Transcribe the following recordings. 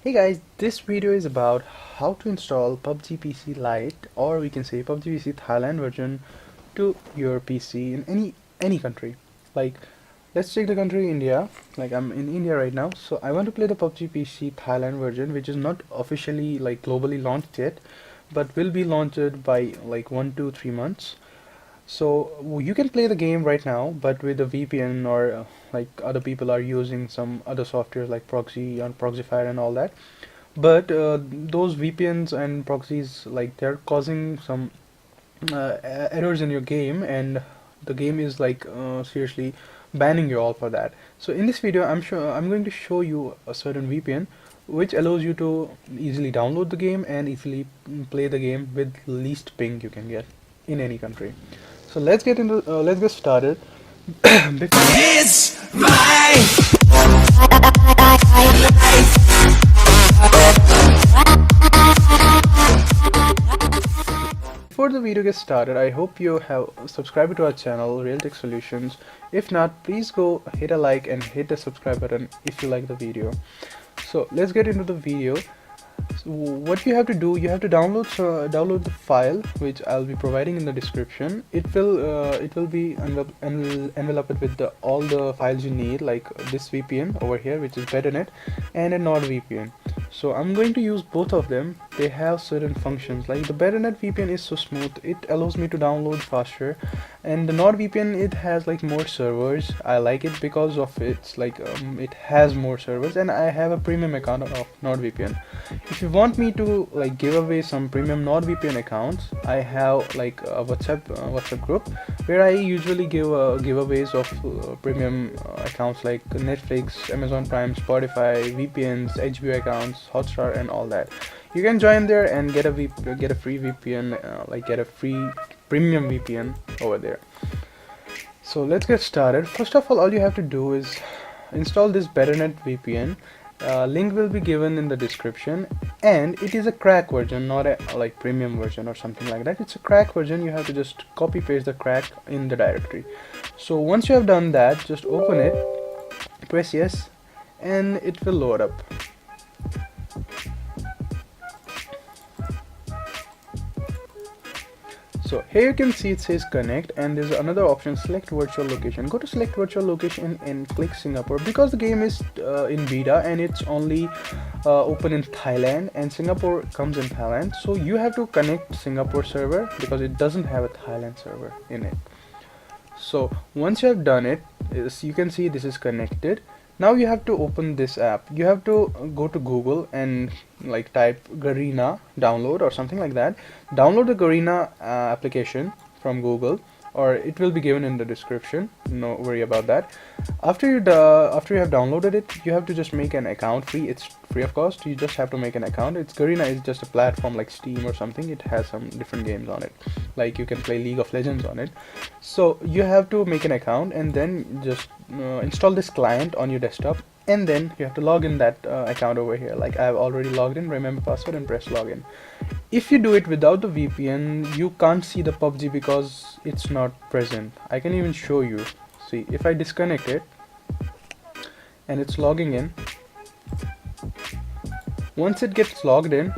Hey guys, this video is about how to install PubgPc Lite, or we can say PubgPc Thailand version, to your PC in any country. Like, let's take the country India. Like, I'm in India right now, so I want to play the PubgPc Thailand version, which is not officially like globally launched yet, but will be launched by like 1 to 3 months. So you can play the game right now, but with a VPN, or like other people are using some other softwares like proxy and proxifier and all that. But those VPNs and proxies, like, they're causing some errors in your game, and the game is like seriously banning you all for that. So in this video, I'm going to show you a certain VPN which allows you to easily download the game and easily play the game with least ping you can get in any country. So let's get started. It's my Before the video gets started, I hope you have subscribed to our channel, Real Tech Solutions. If not, please go hit a like and hit the subscribe button if you like the video. So let's get into the video. So what you have to do, you have to download the file, which I'll be providing in the description. It will be enveloped with all the files you need, like this VPN over here, which is BetterNet, and a NordVPN. So I'm going to use both of them. They have certain functions. Like, the BetterNet VPN is so smooth, it allows me to download faster, and the NordVPN, it has like more servers. I like it because of its like it has more servers, and I have a premium account of NordVPN. If you want me to like give away some premium NordVPN accounts, I have like a WhatsApp group where I usually give giveaways of premium accounts like Netflix, Amazon Prime, Spotify, VPNs, HBO accounts, Hotstar, and all that. You can join there and get a free VPN, like get a free premium VPN over there. So let's get started. First of all you have to do is install this BetterNet VPN. Link will be given in the description, and it is a crack version, not a like premium version or something like that. It's a crack version. You have to just copy paste the crack in the directory. So once you have done that, just open it, press yes, and it will load up. So here you can see it says connect, and there's another option, select virtual location. Go to select virtual location and click Singapore, because the game is in beta and it's only open in Thailand, and Singapore comes in Thailand. So you have to connect Singapore server because it doesn't have a Thailand server in it. So once you have done it, you can see this is connected. Now you have to open this app. You have to go to Google and like type Garena download or something like that. Download the Garena application from Google, or it will be given in the description. No worry about that. After you have downloaded it, you have to just make an account. It's free of cost. You just have to make an account. Garena is just a platform like Steam or something. It has some different games on it, like you can play League of Legends on it. So you have to make an account and then just install this client on your desktop, and then you have to log in that account over here. Like, I've already logged in. Remember password and press login. If you do it without the VPN, you can't see the PUBG because it's not present. I can even show you. See, if I disconnect it and it's logging in, once it gets logged in,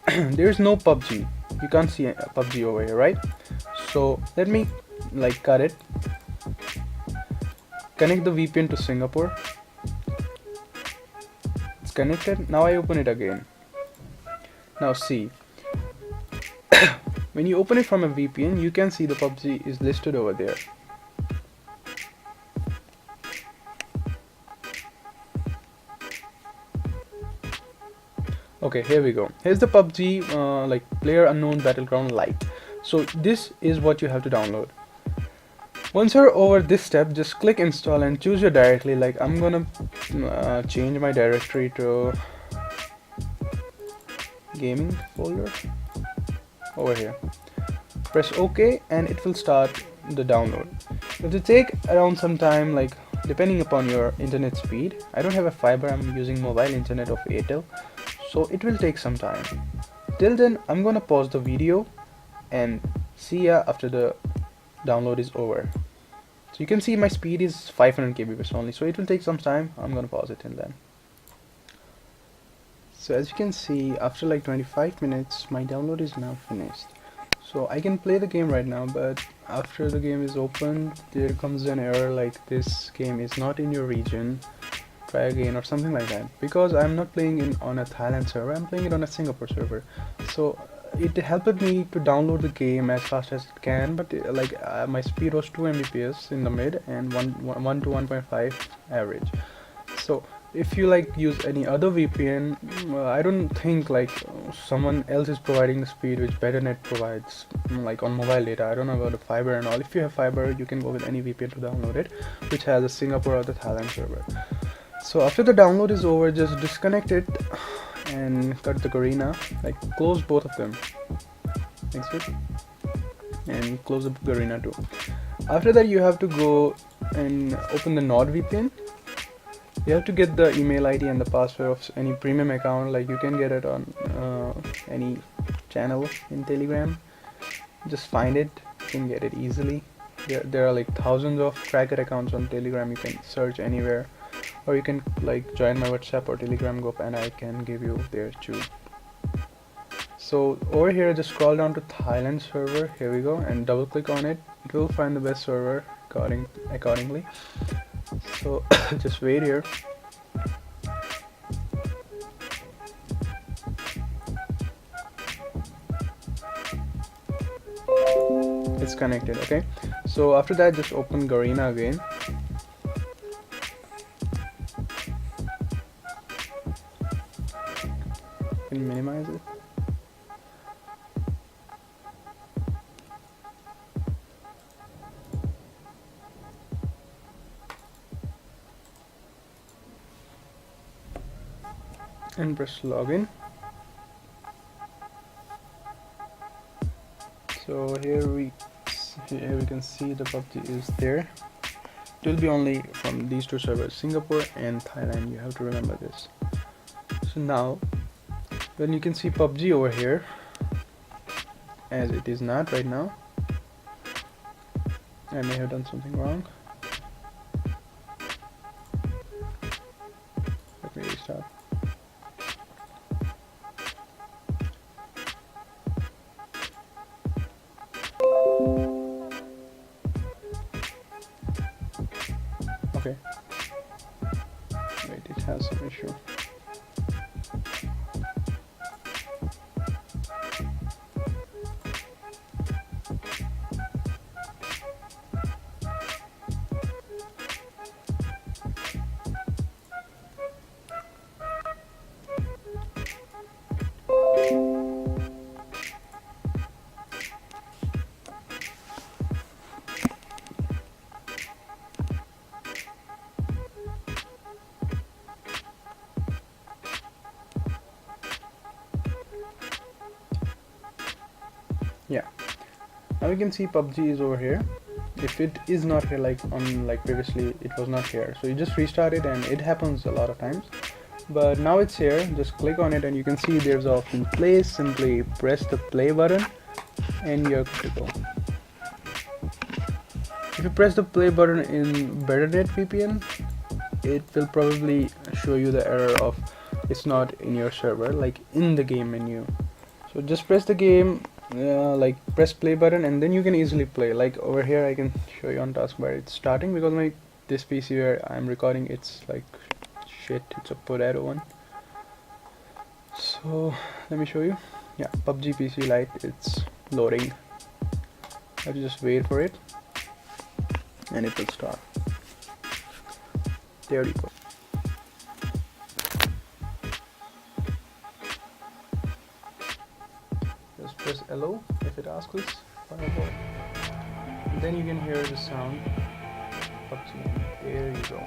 there's no PUBG. You can't see PUBG over here, right? So let me like cut it, connect the VPN to Singapore. It's connected. Now I open it again. Now see, when you open it from a VPN, you can see the PUBG is listed over there. Okay, here we go. Here's the PUBG like Player Unknown Battleground Lite. So this is what you have to download. Once you're over this step, just click install and choose your directory. Like, I'm gonna change my directory to gaming folder over here. Press OK and it will start the download. It will take around some time, like depending upon your internet speed. I don't have a fiber, I'm using mobile internet of Airtel, so it will take some time. Till then, I'm gonna pause the video and see ya after the download is over. So you can see my speed is 500 kbps only, so it will take some time. I'm gonna pause it till then. So as you can see, after like 25 minutes my download is now finished. So I can play the game right now, but after the game is opened there comes an error like this game is not in your region, try again or something like that, because I'm not playing on a Thailand server, I'm playing it on a Singapore server. So it helped me to download the game as fast as it can, but my speed was 2 Mbps in the mid and 1 to 1.5 average. So if you like use any other VPN, I don't think like someone else is providing the speed which BetterNet provides, like on mobile data. I don't know about the fiber and all. If you have fiber, you can go with any VPN to download it, which has a Singapore or the Thailand server. So after the download is over, just disconnect it and cut the Garena, like close both of them, exit, and close the Garena too. After that you have to go and open the NordVPN. You have to get the email ID and the password of any premium account, like you can get it on any channel in Telegram. Just find it, you can get it easily. There are like thousands of cracker accounts on Telegram, you can search anywhere, or you can like join my WhatsApp or Telegram group and I can give you there too. So over here just scroll down to Thailand server, here we go, and double click on it. It will find the best server accordingly. So just wait here. It's connected. Okay, so after that just open Garena again. You can minimize it. And press login. So here we can see the PUBG is there. It will be only from these two servers, Singapore and Thailand. You have to remember this. So now when you can see PUBG over here, as it is not right now, I may have done something wrong. Let me restart. Okay, wait, it has some issue. Yeah, now we can see PUBG is over here. If it is not here, like previously it was not here, so you just restart it and it happens a lot of times, but now it's here. Just click on it and you can see there's the option play. Simply press the play button and you're good to go. If you press the play button in BetterNet VPN, it will probably show you the error of it's not in your server, like in the game menu. So just press the game, like press play button, and then you can easily play. Like over here I can show you on taskbar it's starting, because this PC where I'm recording, it's like shit, it's a potato one. So let me show you. Yeah, PubgPc Lite, it's loading. I have to just wait for it and it will start. There you go. Just press hello if it asks us. And then you can hear the sound. PUBG. There you go.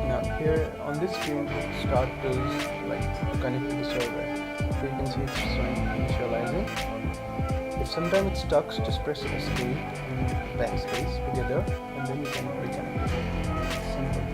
Now here on this screen, start is like connect to the server. So you can see it's showing initializing. If sometimes it stuck, just press escape and backspace together, and then you can reconnect it. Simple.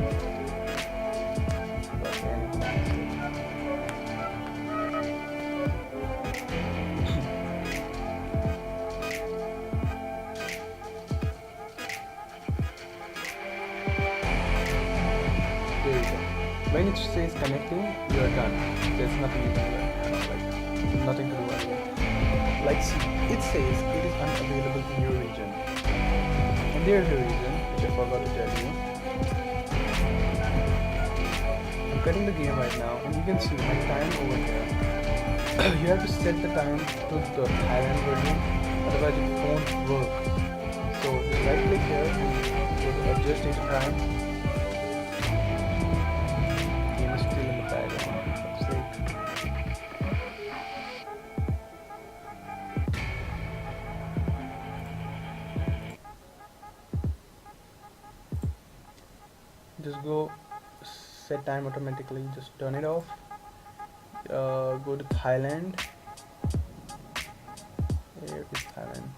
when it says connecting, you are done. There's nothing you can do, like nothing to do anymore. Like see, it says it is unavailable in your region, and there's a reason which I forgot to tell you. I'm cutting the game right now, and you can see my time over here. You have to set the time to the Thailand version, otherwise it won't work. So just right click here and go to adjust data time. Game is still in the background. Let's see. Just go set time automatically, just turn it off. Go to Thailand. Here is Thailand.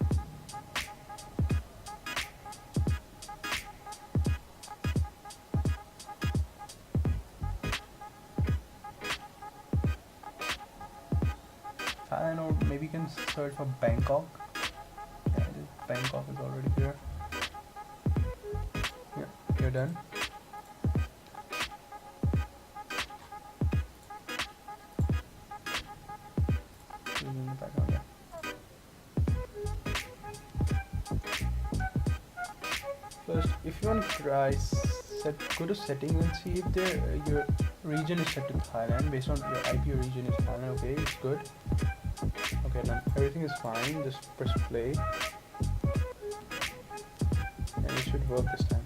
Thailand, or maybe you can search for Bangkok. Yeah, Bangkok is already here. Yeah, you're done. First, if you want to try, go to settings and see if your region is set to Thailand based on your IP region is Thailand. Okay, it's good. Okay, done. Everything is fine. Just press play, and it should work this time.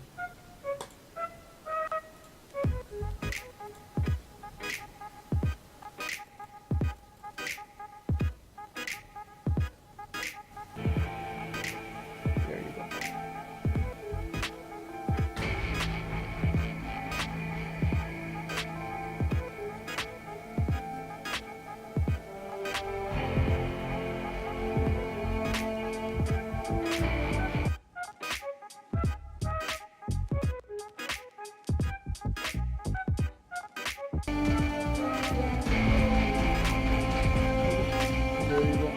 There you go.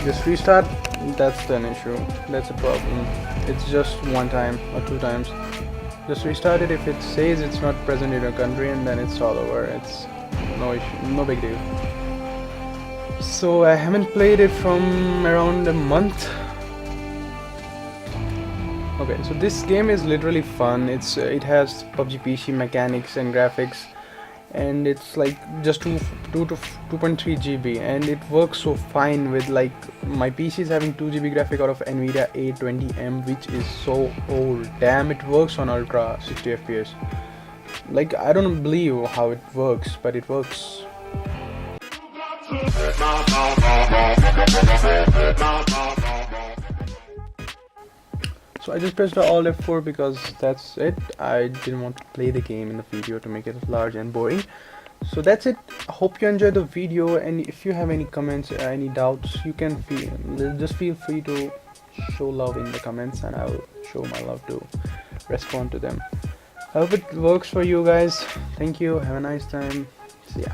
Just restart. That's an issue. That's a problem. It's just one time or two times. Just restart it. If it says it's not present in your country, and then it's all over. It's no issue, no big deal. So I haven't played it from around a month. Okay, so this game is literally fun. It has PubgPc mechanics and graphics, and it's like just 2 to 2.3 GB, and it works so fine with, like, my PC is having 2 GB graphic out of NVIDIA A20M, which is so old. Damn, it works on ultra 60 FPS. Like, I don't believe how it works, but it works. So I just pressed the Alt F4 because that's it. I didn't want to play the game in the video to make it large and boring. So that's it. I hope you enjoyed the video, and if you have any comments, any doubts, you can just feel free to show love in the comments, and I'll show my love to respond to them. I hope it works for you guys. Thank you. Have a nice time. See ya.